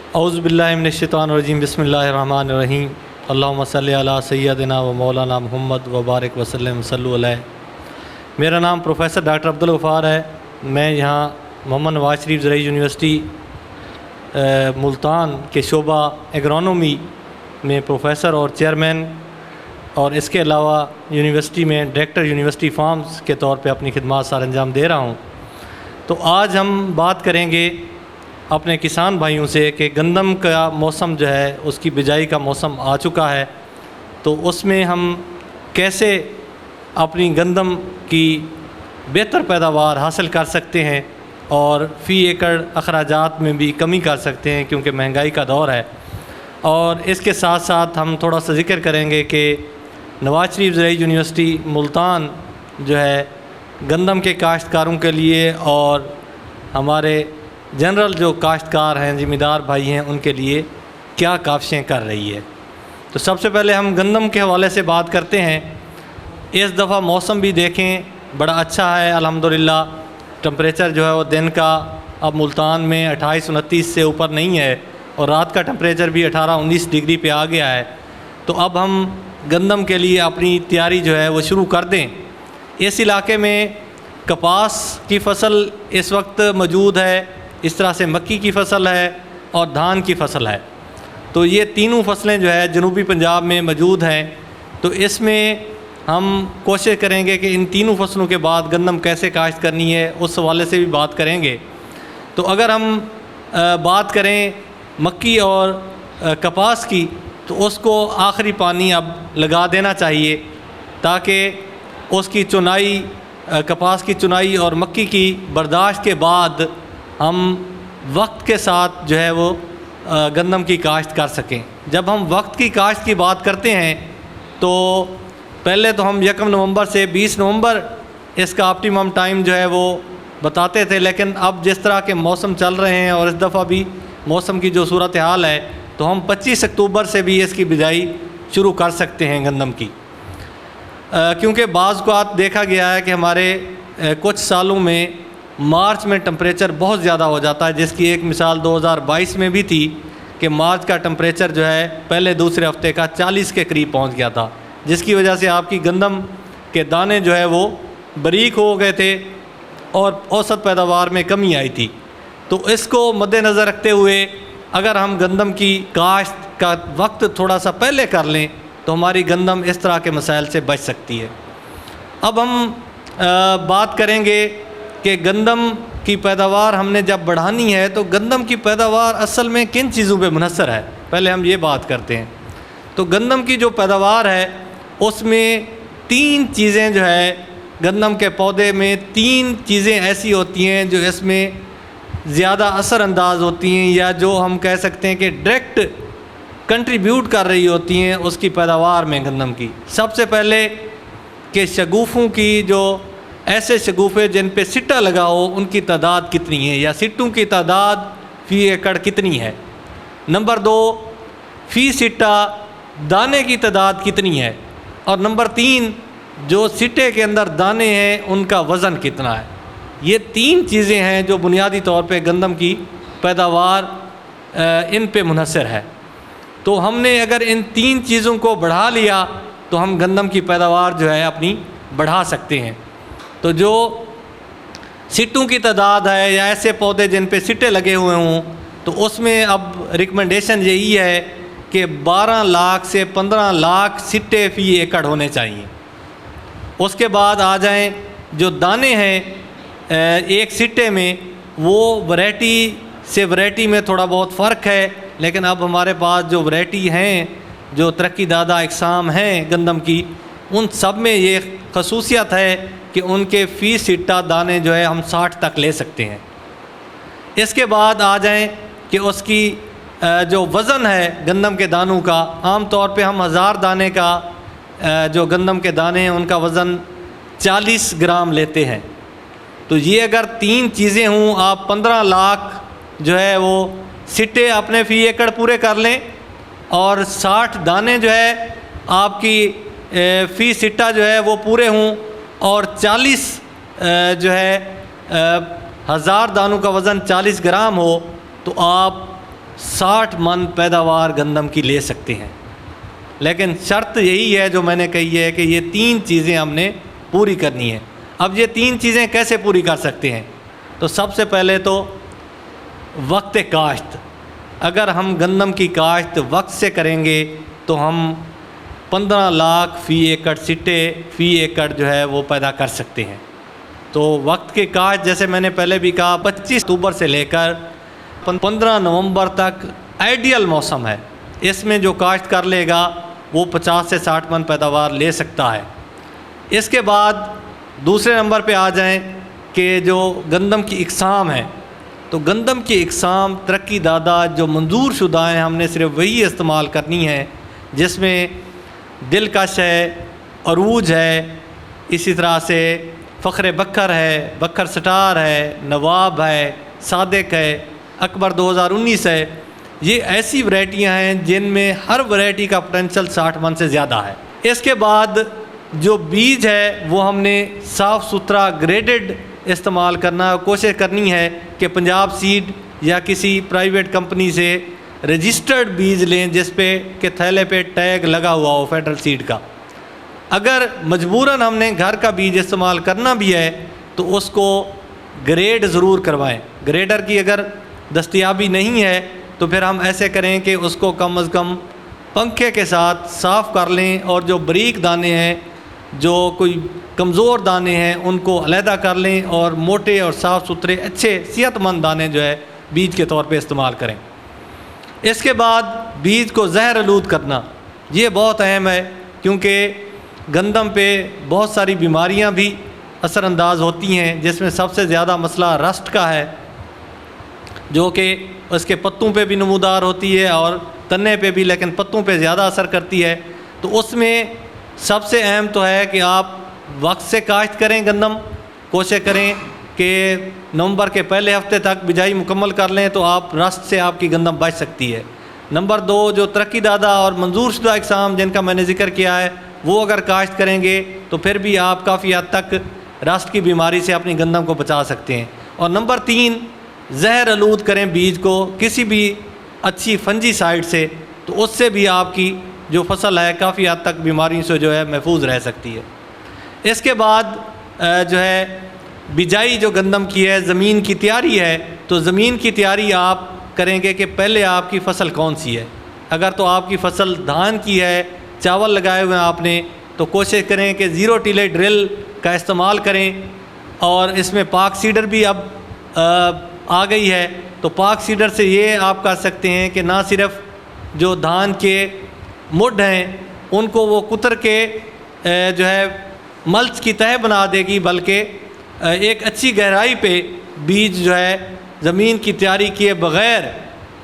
اعوذ باللہ من الشیطان الرجیم بسم اللہ الرحمن الرحیم اللہم صلی علی سیدنا و مولانا محمد وبارک وسلم صلو علیہ۔ میرا نام پروفیسر ڈاکٹر عبدالغفار ہے۔ میں یہاں محمد نواز شریف زرعی یونیورسٹی ملتان کے شعبہ ایگرونومی میں پروفیسر اور چیئرمین، اور اس کے علاوہ یونیورسٹی میں ڈائریکٹر یونیورسٹی فارمز کے طور پہ اپنی خدمات سر انجام دے رہا ہوں۔ تو آج ہم بات کریں گے اپنے کسان بھائیوں سے کہ گندم کا موسم جو ہے اس کی بجائی کا موسم آ چکا ہے، تو اس میں ہم کیسے اپنی گندم کی بہتر پیداوار حاصل کر سکتے ہیں اور فی ایکڑ اخراجات میں بھی کمی کر سکتے ہیں، کیونکہ مہنگائی کا دور ہے۔ اور اس کے ساتھ ساتھ ہم تھوڑا سا ذکر کریں گے کہ نواز شریف زرعی یونیورسٹی ملتان جو ہے گندم کے کاشتکاروں کے لیے اور ہمارے جنرل جو کاشتکار ہیں، ذمہ دار بھائی ہیں، ان کے لیے کیا کاوشیں کر رہی ہے۔ تو سب سے پہلے ہم گندم کے حوالے سے بات کرتے ہیں۔ اس دفعہ موسم بھی دیکھیں بڑا اچھا ہے الحمدللہ۔ ٹمپریچر جو ہے وہ دن کا اب ملتان میں 28-29 سے اوپر نہیں ہے، اور رات کا ٹمپریچر بھی 18-19 ڈگری پہ آ گیا ہے۔ تو اب ہم گندم کے لیے اپنی تیاری جو ہے وہ شروع کر دیں۔ اس علاقے میں کپاس کی فصل اس وقت موجود ہے، اس طرح سے مکی کی فصل ہے اور دھان کی فصل ہے۔ تو یہ تینوں فصلیں جو ہے جنوبی پنجاب میں موجود ہیں۔ تو اس میں ہم کوشش کریں گے کہ ان تینوں فصلوں کے بعد گندم کیسے کاشت کرنی ہے، اس حوالے سے بھی بات کریں گے۔ تو اگر ہم بات کریں مکی اور کپاس کی، تو اس کو آخری پانی اب لگا دینا چاہیے، تاکہ اس کی چنائی، کپاس کی چنائی اور مکی کی برداشت کے بعد ہم وقت کے ساتھ جو ہے وہ گندم کی کاشت کر سکیں۔ جب ہم وقت کی کاشت کی بات کرتے ہیں تو پہلے تو ہم 1 نومبر سے 20 نومبر اس کا آپٹیمم ٹائم جو ہے وہ بتاتے تھے، لیکن اب جس طرح کے موسم چل رہے ہیں اور اس دفعہ بھی موسم کی جو صورتحال ہے، تو ہم 25 اکتوبر سے بھی اس کی بجائی شروع کر سکتے ہیں گندم کی، کیونکہ بعض اوقات دیکھا گیا ہے کہ ہمارے کچھ سالوں میں مارچ میں ٹمپریچر بہت زیادہ ہو جاتا ہے، جس کی ایک مثال 2022 میں بھی تھی کہ مارچ کا ٹمپریچر جو ہے پہلے دوسرے ہفتے کا 40 کے قریب پہنچ گیا تھا، جس کی وجہ سے آپ کی گندم کے دانے جو ہے وہ باریک ہو گئے تھے اور اوسط پیداوار میں کمی آئی تھی۔ تو اس کو مد نظر رکھتے ہوئے اگر ہم گندم کی کاشت کا وقت تھوڑا سا پہلے کر لیں تو ہماری گندم اس طرح کے مسائل سے بچ سکتی ہے۔ اب ہم بات کریں گے کہ گندم کی پیداوار ہم نے جب بڑھانی ہے تو گندم کی پیداوار اصل میں کن چیزوں پہ منحصر ہے، پہلے ہم یہ بات کرتے ہیں۔ تو گندم کی جو پیداوار ہے اس میں 3 چیزیں جو ہے، گندم کے پودے میں 3 چیزیں ایسی ہوتی ہیں جو اس میں زیادہ اثر انداز ہوتی ہیں، یا جو ہم کہہ سکتے ہیں کہ ڈائریکٹ کنٹریبیوٹ کر رہی ہوتی ہیں اس کی پیداوار میں گندم کی۔ سب سے پہلے کہ شگوفوں کی، جو ایسے شگوفے جن پہ سٹا لگا ہو، ان کی تعداد کتنی ہے، یا سٹوں کی تعداد فی ایکڑ کتنی ہے۔ نمبر 2، فی سٹا دانے کی تعداد کتنی ہے، اور نمبر 3، جو سٹے کے اندر دانے ہیں ان کا وزن کتنا ہے۔ یہ 3 چیزیں ہیں جو بنیادی طور پہ گندم کی پیداوار ان پہ منحصر ہے۔ تو ہم نے اگر ان 3 چیزوں کو بڑھا لیا تو ہم گندم کی پیداوار جو ہے اپنی بڑھا سکتے ہیں۔ تو جو سٹوں کی تعداد ہے، یا ایسے پودے جن پہ سٹے لگے ہوئے ہوں، تو اس میں اب ریکمنڈیشن یہی ہے کہ 12 لاکھ سے 15 لاکھ سٹے فی ایکڑ ہونے چاہیے۔ اس کے بعد آ جائیں جو دانے ہیں ایک سٹے میں، وہ ورائٹی سے ورائٹی میں تھوڑا بہت فرق ہے، لیکن اب ہمارے پاس جو ورائٹی ہیں، جو ترقی دادہ اقسام ہیں گندم کی، ان سب میں یہ خصوصیت ہے کہ ان کے فی سٹا دانے جو ہے ہم 60 تک لے سکتے ہیں۔ اس کے بعد آ جائیں کہ اس کی جو وزن ہے گندم کے دانوں کا، عام طور پہ ہم 1000 دانے کا جو گندم کے دانے ہیں ان کا وزن 40 گرام لیتے ہیں۔ تو یہ اگر 3 چیزیں ہوں، آپ 15 لاکھ جو ہے وہ سٹے اپنے فی ایکڑ پورے کر لیں، اور 60 دانے جو ہے آپ کی فی سٹا جو ہے وہ پورے ہوں، اور 40 جو ہے 1000 دانوں کا وزن 40 گرام ہو، تو آپ 60 من پیداوار گندم کی لے سکتے ہیں، لیکن شرط یہی ہے جو میں نے کہی ہے کہ یہ 3 چیزیں ہم نے پوری کرنی ہیں۔ اب یہ 3 چیزیں کیسے پوری کر سکتے ہیں؟ تو سب سے پہلے تو وقت کاشت، اگر ہم گندم کی کاشت وقت سے کریں گے تو ہم 15 لاکھ فی ایکڑ سٹے فی ایکڑ جو ہے وہ پیدا کر سکتے ہیں۔ تو وقت کی کاشت جیسے میں نے پہلے بھی کہا 25 اکتوبر سے لے کر 15 نومبر تک آئیڈیل موسم ہے، اس میں جو کاشت کر لے گا وہ 50 سے 60 من پیداوار لے سکتا ہے۔ اس کے بعد دوسرے نمبر پہ آ جائیں کہ جو گندم کی اقسام ہے، تو گندم کی اقسام ترقی دادہ جو منظور شدہ ہیں ہم نے صرف وہی استعمال کرنی ہے جس میں دلکش ہے، عروج ہے، اسی طرح سے فخر بکر ہے، بکر سٹار ہے، نواب ہے، صادق ہے، اکبر 2019 ہے۔ یہ ایسی ورائٹیاں ہیں جن میں ہر ورائٹی کا پوٹینشل 60 من سے زیادہ ہے۔ اس کے بعد جو بیج ہے وہ ہم نے صاف ستھرا گریڈڈ استعمال کرنا، کوشش کرنی ہے کہ پنجاب سیڈ یا کسی پرائیویٹ کمپنی سے رجسٹرڈ بیج لیں جس پہ کہ تھیلے پہ ٹیگ لگا ہوا ہو فیڈرل سیڈ کا۔ اگر مجبوراً ہم نے گھر کا بیج استعمال کرنا بھی ہے تو اس کو گریڈ ضرور کروائیں۔ گریڈر کی اگر دستیابی نہیں ہے تو پھر ہم ایسے کریں کہ اس کو کم از کم پنکھے کے ساتھ صاف کر لیں، اور جو بریک دانے ہیں، جو کوئی کمزور دانے ہیں، ان کو علیحدہ کر لیں اور موٹے اور صاف ستھرے اچھے صحت مند دانے جو ہے بیج کے طور پہ استعمال کریں۔ اس کے بعد بیج کو زہر آلود کرنا، یہ بہت اہم ہے کیونکہ گندم پہ بہت ساری بیماریاں بھی اثر انداز ہوتی ہیں، جس میں سب سے زیادہ مسئلہ رسٹ کا ہے جو کہ اس کے پتوں پہ بھی نمودار ہوتی ہے اور تنے پہ بھی، لیکن پتوں پہ زیادہ اثر کرتی ہے۔ تو اس میں سب سے اہم تو ہے کہ آپ وقت سے کاشت کریں، گندم کوشش کریں کہ نومبر کے پہلے ہفتے تک بجائی مکمل کر لیں تو آپ رسٹ سے آپ کی گندم بچ سکتی ہے۔ نمبر 2 جو ترقی دادہ اور منظور شدہ اقسام جن کا میں نے ذکر کیا ہے وہ اگر کاشت کریں گے تو پھر بھی آپ کافی حد تک رسٹ کی بیماری سے اپنی گندم کو بچا سکتے ہیں۔ اور نمبر 3 زہر آلود کریں بیج کو کسی بھی اچھی فنجی سائڈ سے، تو اس سے بھی آپ کی جو فصل ہے کافی حد تک بیماریوں سے جو ہے محفوظ رہ سکتی ہے۔ اس کے بعد جو ہے بجائی جو گندم کی ہے، زمین کی تیاری ہے، تو زمین کی تیاری آپ کریں گے کہ پہلے آپ کی فصل کون سی ہے۔ اگر تو آپ کی فصل دھان کی ہے، چاول لگائے ہوئے ہیں آپ نے، تو کوشش کریں کہ 0 ٹیلے ڈرل کا استعمال کریں، اور اس میں پاک سیڈر بھی اب آ گئی ہے، تو پاک سیڈر سے یہ آپ کر سکتے ہیں کہ نہ صرف جو دھان کے مڈ ہیں ان کو وہ کتر کے جو ہے ملچ کی تہہ بنا دے گی، بلکہ ایک اچھی گہرائی پہ بیج جو ہے زمین کی تیاری کیے بغیر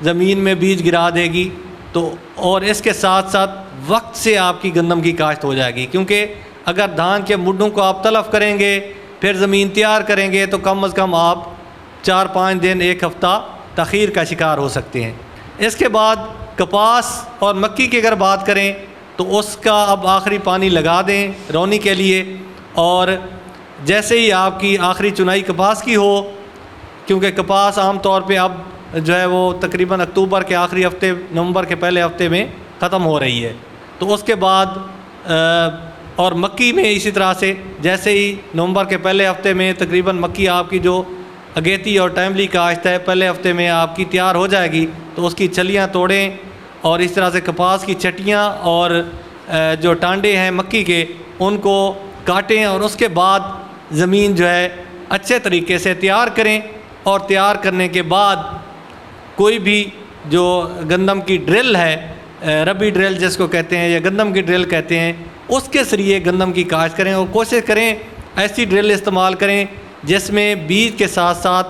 زمین میں بیج گرا دے گی۔ تو اور اس کے ساتھ ساتھ وقت سے آپ کی گندم کی کاشت ہو جائے گی، کیونکہ اگر دھان کے مڈوں کو آپ تلف کریں گے پھر زمین تیار کریں گے تو کم از کم آپ 4-5 دن 1 ہفتہ تاخیر کا شکار ہو سکتے ہیں۔ اس کے بعد کپاس اور مکی کی اگر بات کریں تو اس کا اب آخری پانی لگا دیں رونی کے لیے، اور جیسے ہی آپ کی آخری چنائی کپاس کی ہو، کیونکہ کپاس عام طور پہ اب جو ہے وہ تقریباً اکتوبر کے آخری ہفتے نومبر کے پہلے ہفتے میں ختم ہو رہی ہے، تو اس کے بعد اور مکی میں اسی طرح سے جیسے ہی نومبر کے پہلے ہفتے میں تقریباً مکی آپ کی جو اگیتی اور ٹائملی کاشت ہے پہلے ہفتے میں آپ کی تیار ہو جائے گی، تو اس کی چھلیاں توڑیں، اور اس طرح سے کپاس کی چٹیاں اور جو ٹانڈے ہیں مکی کے ان کو کاٹیں، اور اس کے بعد زمین جو ہے اچھے طریقے سے تیار کریں، اور تیار کرنے کے بعد کوئی بھی جو گندم کی ڈرل ہے، ربی ڈرل جس کو کہتے ہیں یا گندم کی ڈرل کہتے ہیں، اس کے ذریعے گندم کی کاشت کریں، اور کوشش کریں ایسی ڈرل استعمال کریں جس میں بیج کے ساتھ ساتھ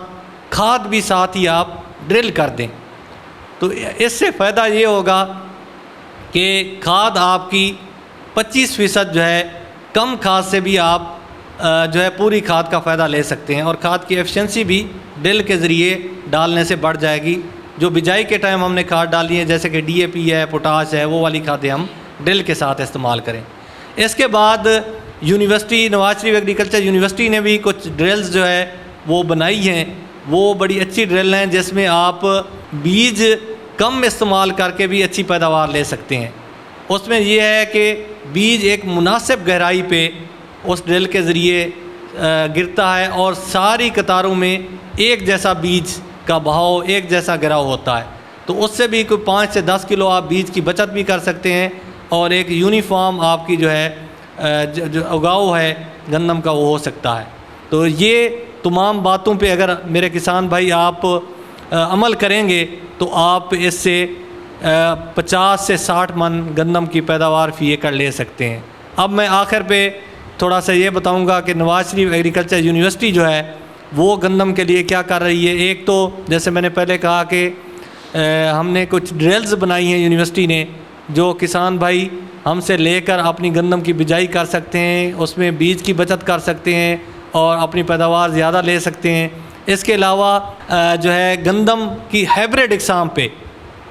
کھاد بھی ساتھ ہی آپ ڈرل کر دیں۔ تو اس سے فائدہ یہ ہوگا کہ کھاد آپ کی 25% جو ہے کم کھاد سے بھی آپ جو ہے پوری کھاد کا فائدہ لے سکتے ہیں، اور کھاد کی ایفیشنسی بھی ڈرل کے ذریعے ڈالنے سے بڑھ جائے گی۔ جو بجائی کے ٹائم ہم نے کھاد ڈالی ہے جیسے کہ ڈی اے پی ہے، پوٹاش ہے، وہ والی کھادیں ہم ڈرل کے ساتھ استعمال کریں۔ اس کے بعد university Nawaz Sharif agriculture university نے بھی کچھ ڈرلز جو ہے وہ بنائی ہیں، وہ بڑی اچھی ڈرل ہیں جس میں آپ بیج کم استعمال کر کے بھی اچھی پیداوار لے سکتے ہیں۔ اس میں یہ ہے کہ بیج ایک مناسب گہرائی پہ اس ڈرل کے ذریعے گرتا ہے اور ساری قطاروں میں ایک جیسا بیج کا بہاؤ ایک جیسا گراؤ ہوتا ہے، تو اس سے بھی کوئی 5 سے 10 کلو آپ بیج کی بچت بھی کر سکتے ہیں اور ایک یونیفارم آپ کی جو ہے جو اگاؤ ہے گندم کا وہ ہو سکتا ہے۔ تو یہ تمام باتوں پہ اگر میرے کسان بھائی آپ عمل کریں گے تو آپ اس سے 50 سے 60 من گندم کی پیداوار فی ایکڑ لے سکتے ہیں۔ اب میں آخر پہ تھوڑا سا یہ بتاؤں گا کہ نواز شریف ایگریکلچر یونیورسٹی جو ہے وہ گندم کے لیے کیا کر رہی ہے۔ ایک تو جیسے میں نے پہلے کہا کہ ہم نے کچھ ڈرلز بنائی ہیں یونیورسٹی نے، جو کسان بھائی ہم سے لے کر اپنی گندم کی بجائی کر سکتے ہیں، اس میں بیج کی بچت کر سکتے ہیں اور اپنی پیداوار زیادہ لے سکتے ہیں۔ اس کے علاوہ جو ہے گندم کی ہائبرڈ اقسام پہ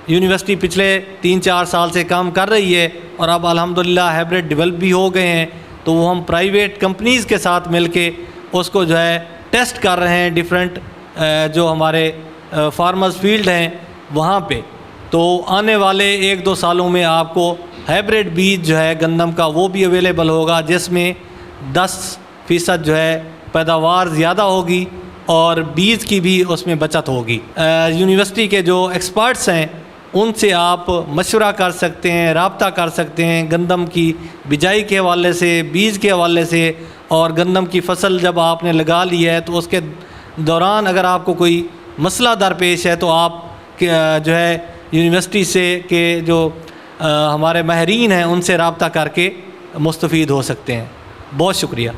یونیورسٹی پچھلے 3-4 سال سے کام کر رہی ہے اور اب الحمدللہ ہائبرڈ ڈیولپ بھی ہو گئے ہیں، تو وہ ہم پرائیویٹ کمپنیز کے ساتھ مل کے اس کو جو ہے ٹیسٹ کر رہے ہیں ڈیفرنٹ جو ہمارے فارمرز فیلڈ ہیں وہاں پہ۔ تو آنے والے 1-2 سالوں میں آپ کو ہائبرڈ بیج جو ہے گندم کا وہ بھی اویلیبل ہوگا، جس میں 10% جو ہے پیداوار زیادہ ہوگی اور بیج کی بھی اس میں بچت ہوگی۔ یونیورسٹی کے جو ایکسپرٹس ہیں ان سے آپ مشورہ کر سکتے ہیں، رابطہ کر سکتے ہیں گندم کی بجائی کے حوالے سے، بیج کے حوالے سے، اور گندم کی فصل جب آپ نے لگا لی ہے تو اس کے دوران اگر آپ کو کوئی مسئلہ درپیش ہے تو آپ جو ہے یونیورسٹی سے کے جو ہمارے ماہرین ہیں ان سے رابطہ کر کے مستفید ہو سکتے ہیں۔ بہت شکریہ۔